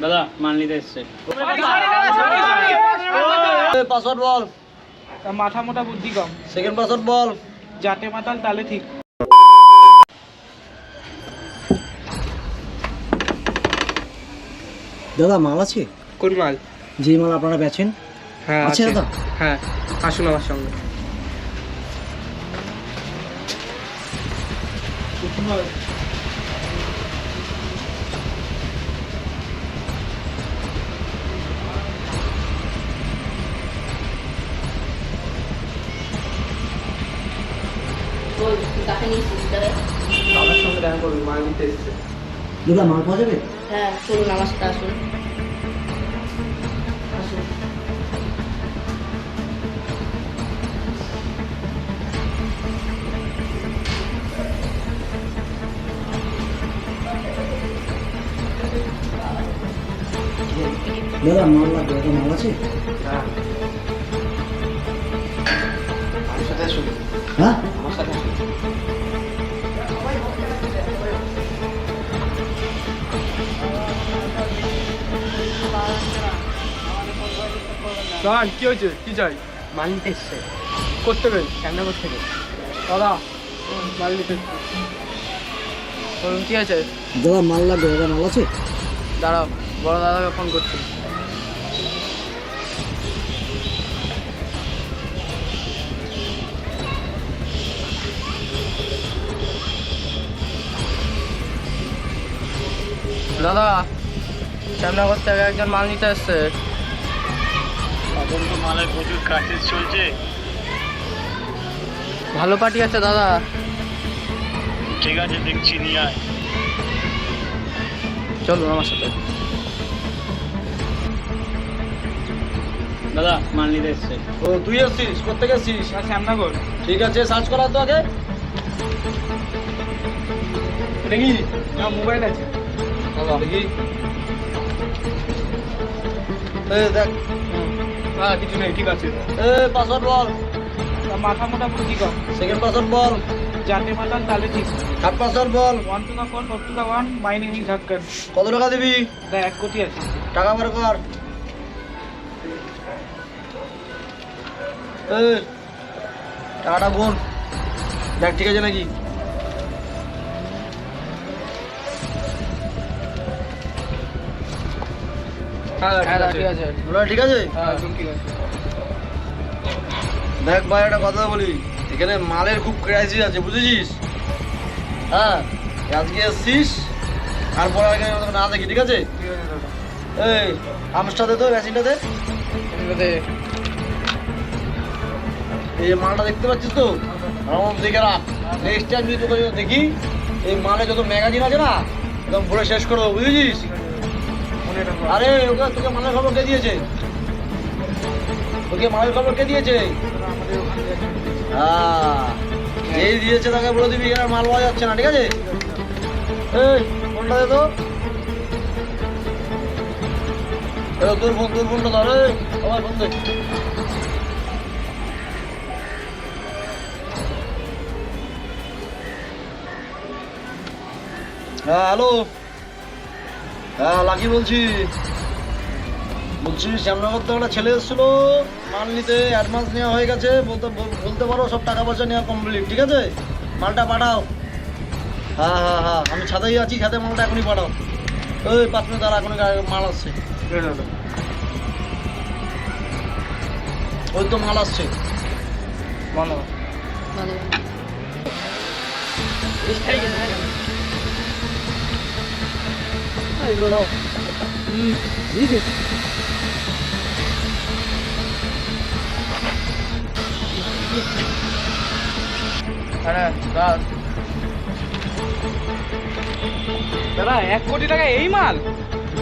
দাদা মাল নিতে এসছে। পাসওয়ার্ড বল। মাথা মোটা বুদ্ধি কম। সেকেন্ড পাসওয়ার্ড বল। জাটে মাতাল তালে ঠিক। দাদা মাল আছে? কোন মাল? যে মাল আপনারা বেচেন। হ্যাঁ আছে দাদা? হ্যাঁ, আসুন আমার সঙ্গে। আমার সঙ্গে দেখা করুন, মাল নিতে এসছে। দাদা মাল পাওয়া যাবে? হ্যাঁ চলুন আমার সাথে আসুন। আসুন। দাদা মাল লাগবে, দাদা মাল আছে? হ্যাঁ, আমার সাথে আসুন। হ্যাঁ আমার সাথে আসুন। কি হয়েছে? কি চাই? মাল নিতে এসছে। করতে হবে শ্যামনগর থেকে। দাদা, মাল নিতে এসছি। বলুন কি আছে? দাদা মাল লাগবে, দাদা মাল আছে? দাঁড়াও, বড় দাদাকে ফোন করছি। দাদা, শ্যামনগর থেকে একজন মাল নিতে এসছে। এখন তো মালের প্রচুর ক্রাইসিস চলছে। ভালো পার্টি আছে দাদা। ঠিক আছে, দেখছি নিয়ে আয়। চলুন আমার সাথে। দাদা মাল নিতে এসছে। ও তুই আসছিস? কোথেকে আসছিস? শ্যামনগর। ঠিক আছে, সার্চ করা তো আগে। এটা কি? না, মোবাইল আছে। দেখি। দেখ। হ্যাঁ, কিছু নেই, ঠিক আছে। পাসওয়ার্ড বল। মাথা মোটা বুদ্ধি কম। সেকেন্ড পাসওয়ার্ড বল। জাটে মাতাল তালে ঠিক। Third password ball. 1 to the 4, 4 to the 1, my name is ঝাক্কার। কত টাকা দিবি? 1 কোটি আছে। টাকা বার কর। টাকাটা গুন, দেখ ঠিক আছে নাকি। হ্যাঁ, ঠিক আছে। বলো ঠিক আছে? হ্যাঁ, একদম ঠিক আছে। দেখ ভাই একটা কথা বলি, এখানে মালের খুব ক্রাইসিস আছে, বুঝেছিস? হ্যাঁ, আজকে এসছিস আর পরে এখানে না দেখি, ঠিক আছে? ঠিক আছে দাদা। এই আমসটা দে তো, মেশিনটা দে। এগুলোতে এই মালটা দেখতে পাচ্ছিস তো, আমার দেখে রাখ। নেক্সট টাইম যদি তোকে দেখি এই মালে যত ম্যাগাজিন আছে না, একদম ভরে শেষ করে দেবো, বুঝেছিস? মনে রাখো। আরে ওকে তোকে মালের খবর কে দিয়েছে? তোকে মালের খবর কে দিয়েছে? আমাদের ওখানে আছে। হ্যাঁ, যেই দিয়েছে তাকে বলে দিবি এখানে মাল পাওয়া যাচ্ছে না, ঠিক আছে? এই ফোনটা দে তো। তোর ফোনটা ধর। আমার ফোন দে। হ্যাঁ হ্যালো, হ্যাঁ লাকি বলছি। শ্যামনগর থেকে একটা ছেলে এসেছিল মাল নিতে, অ্যাডভান্স নেওয়া হয়ে গেছে, বলতে পারো সব টাকা পয়সা নেওয়া কমপ্লিট, ঠিক আছে? মালটা পাঠাও। হ্যাঁ হ্যাঁ হ্যাঁ, আমি ছাদেই আছি, ছাদে মালটা এখনই পাঠাও। ওই 5 মিনিট দাঁড়া, এখনই মাল আসছে। ঠিক আছে দাদা। ওই তো মাল আসছে। বলো। ভালো। হ্যাঁ দাদা। দাদা 1 কোটি টাকা এই মাল?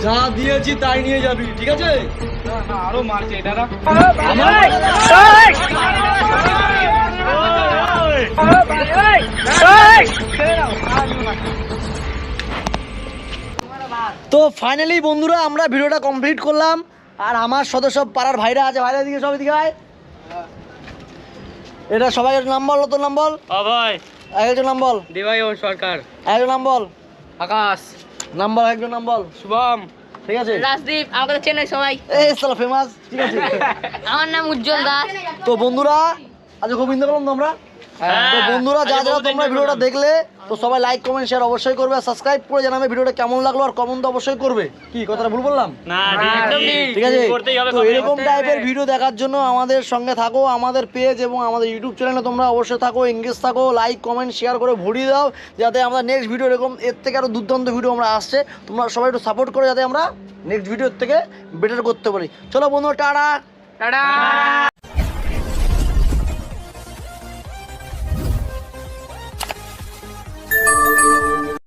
যা দিয়েছি তাই নিয়ে যাবি, ঠিক আছে? না না, আরো মাল চাই দাদা। তো ফাইনালি বন্ধুরা আমরা ভিডিওটা কমপ্লিট করলাম। আর আমার সদস্য পাড়ার ভাইরা আছে, ভাইরা দিকে সব দিকে আয়। এটা সবাই নাম বল, তোর নাম বল। ভাই একজন নাম বল। দেবায়ন সরকার। একজন নাম বল। আকাশ। নাম বল, একজন নাম বল। শুভম। ঠিক আছে রাজদীপ আমাকে তো চেনে সবাই। এই সালা ফেমাস, ঠিক আছে। আমার নাম উজ্জ্বল দাস। তো বন্ধুরা আজ গোবিন্দ করলাম তো আমরা। তো বন্ধুরা যারা যারা তোমরা ভিডিওটা দেখলে তো সবাই লাইক কমেন্ট শেয়ার অবশ্যই করবে, আর সাবস্ক্রাইব করে জানাবে ভিডিওটা কেমন লাগলো, আর কমেন্ট তো অবশ্যই করবে। কি কথাটা ভুল বললাম? না ঠিক ঠিক আছে। করতেই হবে তো এরকম টাইপের ভিডিও দেখার জন্য আমাদের সঙ্গে থাকো, আমাদের পেজ এবং আমাদের ইউটিউব চ্যানেলে তোমরা অবশ্যই থাকো, এঙ্গেজ থাকো, লাইক কমেন্ট শেয়ার করে ভরিয়ে দাও, যাতে আমরা নেক্সট ভিডিও এরকম এর থেকে আরো দুর্দান্ত ভিডিও আমরা আসছে, তোমরা সবাই একটু সাপোর্ট করে যাতে আমরা নেক্সট ভিডিওর থেকে বেটার করতে পারি। চলো বন্ধু, টাটা।